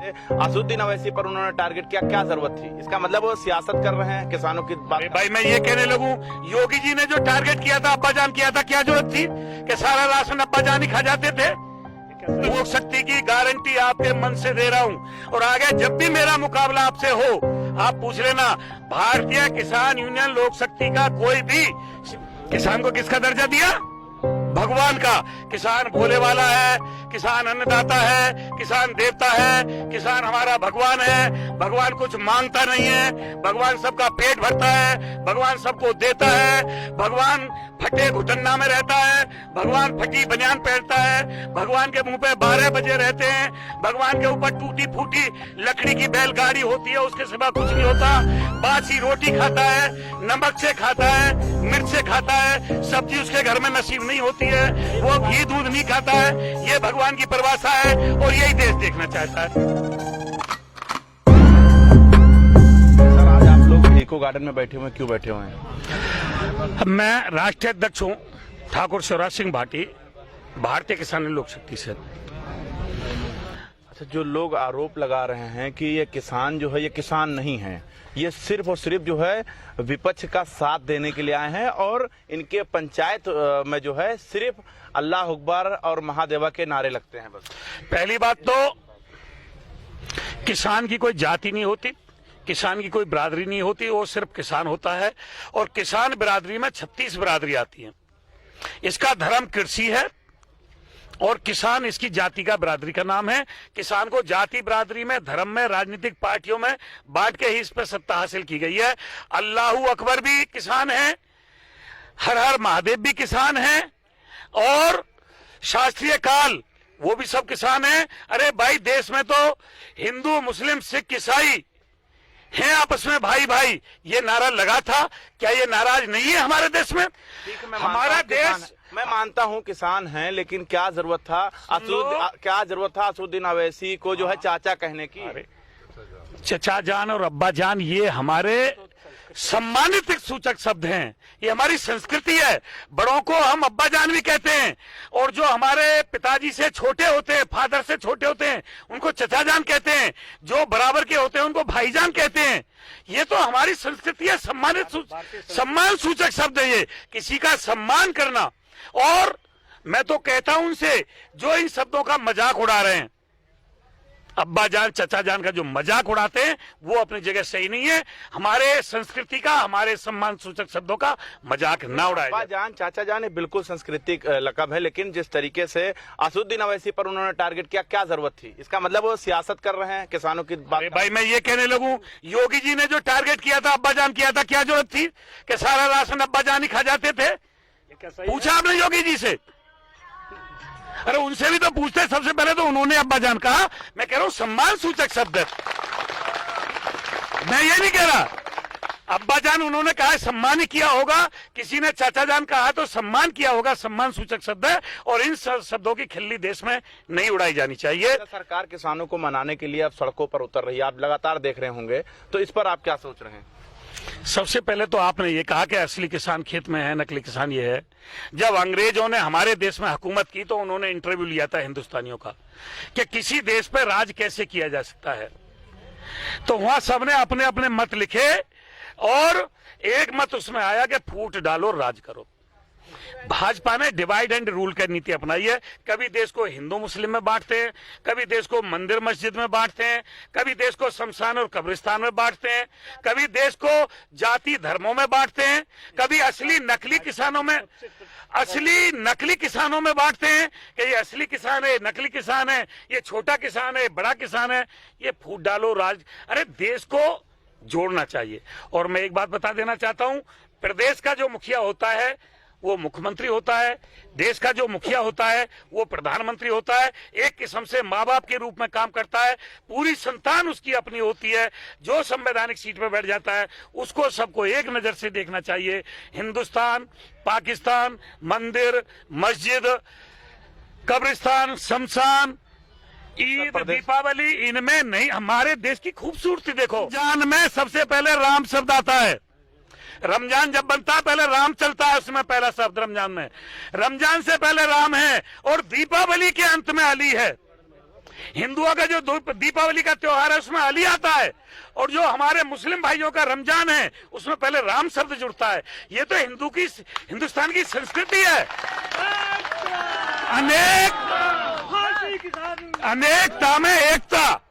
असदुद्दीन अवैसी पर उन्होंने टारगेट किया, क्या जरूरत थी? इसका मतलब वो सियासत कर रहे हैं किसानों की बात। भाई मैं ये कहने लगूं, योगी जी ने जो टारगेट किया था, अब्बाजान किया था, क्या जरूरत थी कि सारा राशन अब्बाजान ही खा जाते थे? लोक शक्ति की गारंटी आपके मन से दे रहा हूं, और आगे जब भी मेरा मुकाबला आपसे हो, आप पूछ लेना, भारतीय किसान यूनियन लोक शक्ति का कोई भी किसान को किसका दर्जा दिया? भगवान का। किसान भोले वाला है, किसान अन्नदाता है, किसान देवता है, किसान हमारा भगवान है। भगवान कुछ मांगता नहीं है, भगवान सबका पेट भरता है, भगवान सबको देता है, भगवान फटे घुटन्ना में रहता है, भगवान फटी बनियान पहनता है, भगवान के मुंह पे 12 बजे रहते हैं, भगवान के ऊपर टूटी फूटी लकड़ी की बैलगाड़ी होती है, उसके सिवा कुछ नहीं होता। बासी रोटी खाता है, नमक से खाता है, मिर्च से खाता है, सब्जी उसके घर में नसीब नहीं होती है, वो घी दूध नहीं खाता है। ये भगवान की परिभाषा है और यही देश देखना चाहता है। सर, आज आप लोग इको गार्डन में बैठे हुए, क्यों बैठे हुए हैं? मैं राष्ट्रीय अध्यक्ष हूँ ठाकुर शिवराज सिंह भाटी, भारतीय किसान लोक शक्ति से। अच्छा, जो लोग आरोप लगा रहे हैं कि ये किसान जो है ये किसान नहीं है, ये सिर्फ और सिर्फ जो है विपक्ष का साथ देने के लिए आए हैं, और इनके पंचायत में जो है सिर्फ अल्लाह अकबर और महादेवा के नारे लगते हैं बस। पहली बात तो किसान की कोई जाति नहीं होती, किसान की कोई बिरादरी नहीं होती, वो सिर्फ किसान होता है। और किसान बिरादरी में 36 बिरादरी आती है। इसका धर्म कृषि है और किसान इसकी जाति का बिरादरी का नाम है। किसान को जाति बिरादरी में, धर्म में, राजनीतिक पार्टियों में बांट के ही इस पर सत्ता हासिल की गई है। अल्लाहू अकबर भी किसान है, हर हर महादेव भी किसान है, और शास्त्रीय काल वो भी सब किसान है। अरे भाई, देश में तो हिंदू, मुस्लिम, सिख, ईसाई हैं आपस में भाई भाई, ये नारा लगा था। क्या ये नाराज नहीं है हमारे देश में? हमारा देश, मैं मानता हूं किसान हैं, लेकिन क्या जरूरत था असदुद्दीन अवैसी को जो है चाचा कहने की? चचा जान और अब्बा जान ये हमारे सम्मानित सूचक शब्द हैं, ये हमारी संस्कृति है। बड़ों को हम अब्बा जान भी कहते हैं, और जो हमारे पिताजी से छोटे होते हैं, फादर से छोटे होते हैं, उनको चचा जान कहते हैं। जो बराबर के होते हैं उनको भाईजान कहते हैं। ये तो हमारी संस्कृति है, सम्मान सूचक शब्द है ये, किसी का सम्मान करना। और मैं तो कहता हूं उनसे जो इन शब्दों का मजाक उड़ा रहे हैं, अब्बा जान, चचा जान का जो मजाक उड़ाते हैं, वो अपनी जगह सही नहीं है। हमारे संस्कृति का, हमारे सम्मान सूचक शब्दों का मजाक ना उड़ाए। अब्बा जान, चाचा जान, ये बिल्कुल सांस्कृतिक लकब है, लेकिन जिस तरीके से असदुद्दीन अवैसी पर उन्होंने टारगेट किया, क्या जरूरत थी? इसका मतलब वो सियासत कर रहे हैं किसानों की बात। भाई मैं ये कहने लगूं, योगी जी ने जो टारगेट किया था, अब्बा जान किया था, क्या जरूरत थी कि सारा राशन अब्बा जान ही खा जाते थे? पूछा आपने योगी जी से? अरे उनसे भी तो पूछते, सबसे पहले तो उन्होंने अब्बा जान कहा। मैं कह रहा हूं सम्मान सूचक शब्द है, मैं ये नहीं कह रहा। अब्बा जान उन्होंने कहा, सम्मान ही किया होगा। किसी ने चाचा जान कहा तो सम्मान किया होगा, सम्मान सूचक शब्द है, और इन शब्दों की खिल्ली देश में नहीं उड़ाई जानी चाहिए। सरकार किसानों को मनाने के लिए अब सड़कों पर उतर रही है, आप लगातार देख रहे होंगे, तो इस पर आप क्या सोच रहे हैं? सबसे पहले तो आपने ये कहा कि असली किसान खेत में है, नकली किसान ये है। जब अंग्रेजों ने हमारे देश में हुकूमत की तो उन्होंने इंटरव्यू लिया था हिंदुस्तानियों का कि किसी देश पर राज कैसे किया जा सकता है, तो वहां सबने अपने अपने मत लिखे, और एक मत उसमें आया कि फूट डालो, राज करो। भाजपा ने डिवाइड एंड रूल की नीति अपनाई है। कभी देश को हिंदू मुस्लिम में बांटते हैं, कभी देश को मंदिर मस्जिद में बांटते हैं, कभी देश को शमशान और कब्रिस्तान में बांटते हैं, कभी देश को जाति धर्मों में बांटते हैं, कभी असली नकली किसानों में बांटते हैं कि ये असली किसान है, नकली किसान है, ये छोटा किसान है, बड़ा किसान है। ये फूट डालो, राज। अरे देश को जोड़ना चाहिए। और मैं एक बात बता देना चाहता हूं, प्रदेश का जो मुखिया होता है वो मुख्यमंत्री होता है, देश का जो मुखिया होता है वो प्रधानमंत्री होता है। एक किस्म से माँ बाप के रूप में काम करता है। पूरी संतान उसकी अपनी होती है। जो संवैधानिक सीट पर बैठ जाता है उसको सबको एक नजर से देखना चाहिए। हिंदुस्तान, पाकिस्तान, मंदिर, मस्जिद, कब्रिस्तान, शमशान, ईद, दीपावली, इनमें नहीं, हमारे देश की खूबसूरती देखो। जान में सबसे पहले राम शब्द आता है। रमजान जब बनता है पहले राम चलता है, उसमें पहला शब्द रमजान में। रमजान से पहले राम है, और दीपावली के अंत में अली है। हिंदुओं का जो दीपावली का त्योहार है उसमें अली आता है, और जो हमारे मुस्लिम भाइयों का रमजान है उसमें पहले राम शब्द जुड़ता है। ये तो हिंदुस्तान की संस्कृति है। अनेकता में एकता।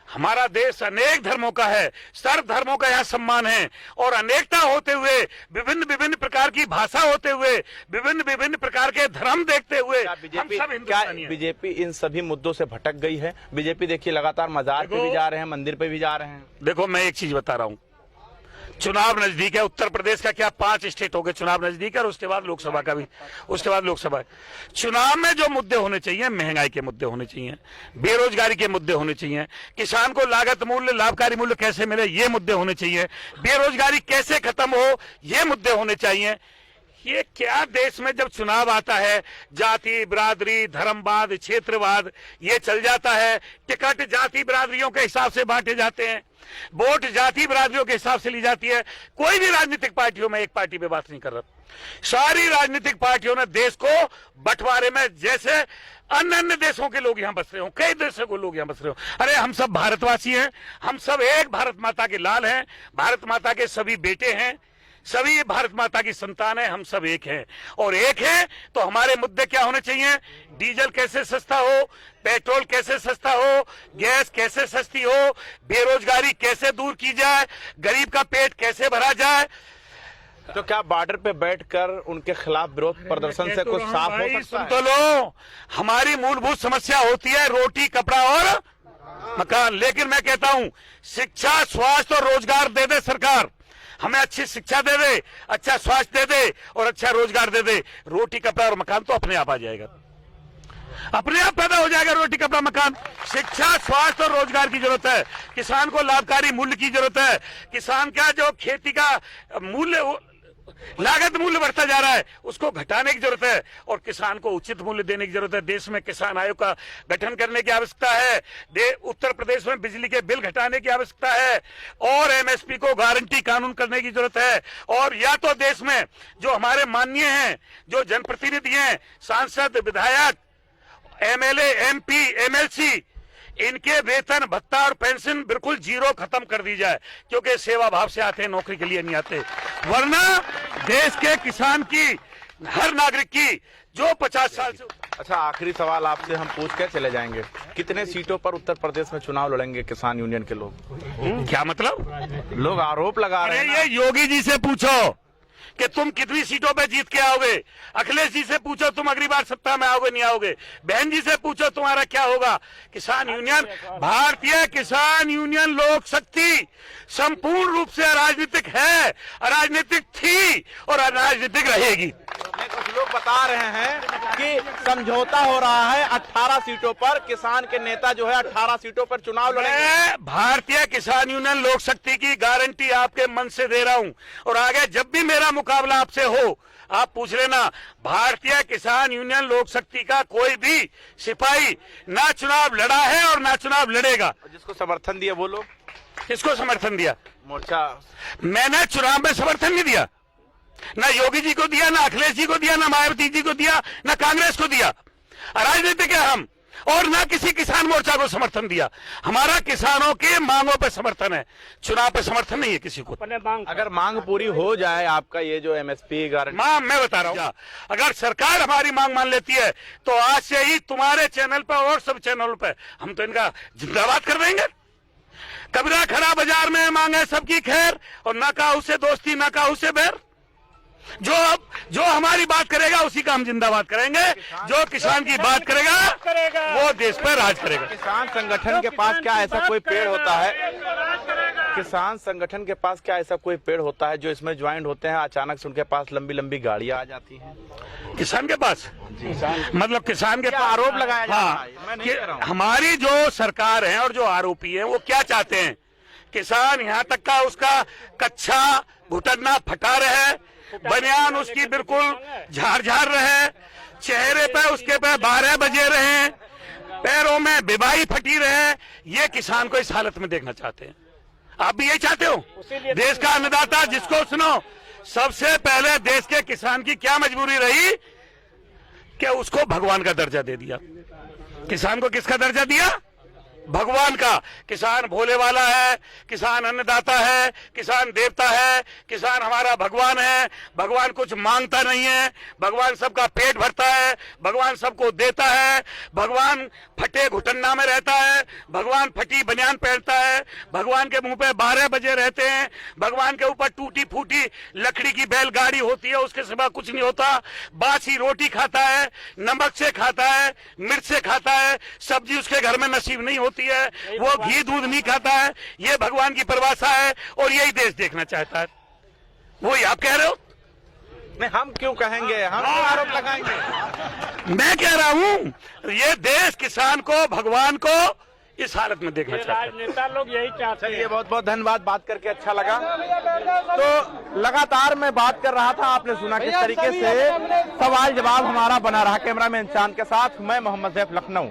हमारा देश अनेक धर्मों का है, सर्व धर्मों का यहाँ सम्मान है, और अनेकता होते हुए, विभिन्न विभिन्न प्रकार की भाषा होते हुए, विभिन्न विभिन्न प्रकार के धर्म देखते हुए हम सब हिंदुस्तानी हैं। बीजेपी इन सभी मुद्दों से भटक गई है? बीजेपी देखिए लगातार मजार पे भी जा रहे हैं, मंदिर पे भी जा रहे हैं। देखो, मैं एक चीज बता रहा हूँ, चुनाव नजदीक है। उत्तर प्रदेश का क्या 5 स्टेट हो गए, चुनाव नजदीक है, और उसके बाद लोकसभा का भी, उसके बाद लोकसभा। चुनाव में जो मुद्दे होने चाहिए, महंगाई के मुद्दे होने चाहिए, बेरोजगारी के मुद्दे होने चाहिए, किसान को लागत मूल्य, लाभकारी मूल्य कैसे मिले, ये मुद्दे होने चाहिए, बेरोजगारी कैसे खत्म हो, ये मुद्दे होने चाहिए। ये क्या देश में जब चुनाव आता है, जाति बिरादरी, धर्मवाद, क्षेत्रवाद ये चल जाता है, टिकट जाति बिरादरियों के हिसाब से बांटे जाते हैं, वोट जाति बिरादरियों के हिसाब से ली जाती है। कोई भी राजनीतिक पार्टियों में एक पार्टी पे बात नहीं कर रहा, सारी राजनीतिक पार्टियों ने देश को बंटवारे में, जैसे अन्य अन्य देशों के लोग यहाँ बस रहे हो, कई देशों के लोग यहाँ बस रहे हो। अरे हम सब भारतवासी हैं, हम सब एक भारत माता के लाल हैं, भारत माता के सभी बेटे हैं, सभी भारत माता की संतान है, हम सब एक हैं। और एक है तो हमारे मुद्दे क्या होने चाहिए? डीजल कैसे सस्ता हो, पेट्रोल कैसे सस्ता हो, गैस कैसे सस्ती हो, बेरोजगारी कैसे दूर की जाए, गरीब का पेट कैसे भरा जाए। तो क्या बॉर्डर पे बैठकर उनके खिलाफ विरोध प्रदर्शन से कुछ साफ हो सकता सुन है? तो लो, हमारी मूलभूत समस्या होती है रोटी, कपड़ा और मकान। लेकिन मैं कहता हूं, शिक्षा, स्वास्थ्य और रोजगार दे दे सरकार, हमें अच्छी शिक्षा दे दे, अच्छा स्वास्थ्य दे दे और अच्छा रोजगार दे दे, रोटी कपड़ा और मकान तो अपने आप आ जाएगा, अपने आप पैदा हो जाएगा। रोटी कपड़ा मकान, शिक्षा, स्वास्थ्य और रोजगार की जरूरत है, किसान को लाभकारी मूल्य की जरूरत है, किसान का जो खेती का मूल्य, लागत मूल्य बढ़ता जा रहा है, उसको घटाने की जरूरत है, और किसान को उचित मूल्य देने की जरूरत है। देश में किसान आयोग का गठन करने की आवश्यकता है, उत्तर प्रदेश में बिजली के बिल घटाने की आवश्यकता है, और एमएसपी को गारंटी कानून करने की जरूरत है। और या तो देश में जो हमारे माननीय हैं, जो जनप्रतिनिधि हैं, सांसद, विधायक, एमएलए, एमपी, एमएलसी, इनके वेतन, भत्ता और पेंशन बिल्कुल जीरो खत्म कर दी जाए, क्योंकि सेवा भाव से आते हैं, नौकरी के लिए नहीं आते। वरना देश के किसान की, हर नागरिक की जो 50 साल से। अच्छा, आखिरी सवाल आपसे हम पूछ के चले जाएंगे, कितने सीटों पर उत्तर प्रदेश में चुनाव लड़ेंगे किसान यूनियन के लोग? क्या मतलब? लोग आरोप लगा रहे हैं। ये योगी जी से पूछो कि तुम कितनी सीटों पे जीत के आओगे, अखिलेश जी से पूछो तुम अगली बार सत्ता में आओगे नहीं आओगे, बहन जी से पूछो तुम्हारा क्या होगा। किसान यूनियन, भारतीय किसान यूनियन लोक शक्ति संपूर्ण रूप से अराजनीतिक है, अराजनीतिक थी और अराजनीतिक रहेगी। कुछ लोग बता रहे हैं कि समझौता हो रहा है 18 सीटों पर, किसान के नेता जो है 18 सीटों पर चुनाव लड़ेंगे। भारतीय किसान यूनियन लोक शक्ति की गारंटी आपके मन से दे रहा हूं, और आगे जब भी मेरा मुकाबला आपसे हो, आप पूछ लेना, भारतीय किसान यूनियन लोक शक्ति का कोई भी सिपाही ना चुनाव लड़ा है और ना चुनाव लड़ेगा। जिसको समर्थन दिया वो लोग, किसको समर्थन दिया? मोर्चा। मैंने चुनाव में समर्थन नहीं दिया, ना योगी जी को दिया, ना अखिलेश जी को दिया, ना मायावती जी को दिया, ना कांग्रेस को दिया। राजनीतिक है हम, और ना किसी किसान मोर्चा को समर्थन दिया। हमारा किसानों के मांगों पे समर्थन है, चुनाव पे समर्थन नहीं है किसी को। अगर मांग पूरी हो जाए, आपका ये जो एमएसपी गारंटी, मां मैं बता रहा हूँ, अगर सरकार हमारी मांग मान लेती है तो आज से ही तुम्हारे चैनल पर और सब चैनलों पर हम तो इनका जिंदाबाद कर देंगे। कबीरा खड़ा बाजार में मांगे सबकी खैर, और ना काहू से दोस्ती ना काहू से बैर। जो हमारी बात करेगा उसी का हम जिंदाबाद करेंगे, जो किसान की बात करेगा वो देश पर राज करेगा। किसान संगठन के पास क्या ऐसा कोई पेड़ होता है, किसान संगठन के पास क्या ऐसा कोई पेड़ होता है जो इसमें ज्वाइंट होते हैं, अचानक से उनके पास लंबी लंबी गाड़ियां आ जाती हैं? किसान के पास, मतलब किसान के पास आरोप लगाया जा रहा है? मैं नहीं कह रहा हूं। हमारी जो सरकार है और जो आरोपी है वो क्या चाहते हैं? किसान यहाँ तक का उसका कच्चा घुटना फटा रहे, बनियान उसकी बिल्कुल झार रहे, चेहरे पे उसके पे 12 बजे रहे, पैरों में बिबाई फटी रहे, ये किसान को इस हालत में देखना चाहते हैं। आप भी यही चाहते हो? देश का अन्नदाता जिसको सुनो, सबसे पहले देश के किसान की क्या मजबूरी रही कि उसको भगवान का दर्जा दे दिया। किसान को किसका दर्जा दिया? भगवान का। किसान भोले वाला है, किसान अन्नदाता है, किसान देवता है, किसान हमारा भगवान है। भगवान कुछ मांगता नहीं है, भगवान सबका पेट भरता है, भगवान सबको देता है, भगवान फटे घुटन्ना में रहता है, भगवान फटी बनियान पहनता है, भगवान के मुंह पे 12 बजे रहते हैं, भगवान के ऊपर टूटी फूटी लकड़ी की बैलगाड़ी होती है, उसके सिवा कुछ नहीं होता। बासी रोटी खाता है, नमक से खाता है, मिर्च से खाता है, सब्जी उसके घर में नसीब नहीं होती है, वो घी दूध नहीं खाता है। ये भगवान की परिभाषा है और यही देश देखना चाहता है। वही आप कह रहे हो? नहीं, हम क्यों कहेंगे, हम क्यों आरोप लगाएंगे? मैं कह रहा हूं ये देश किसान को, भगवान को इस हालत में देखना चाहता है। राजनेता लोग यही चाहते हैं। चलिए, बहुत बहुत धन्यवाद, बात करके अच्छा लगा। तो लगातार मैं बात कर रहा था, आपने सुना किस तरीके से सवाल जवाब हमारा बना रहा। कैमरामैन चांद के साथ मैं मोहम्मद जैफ, लखनऊ।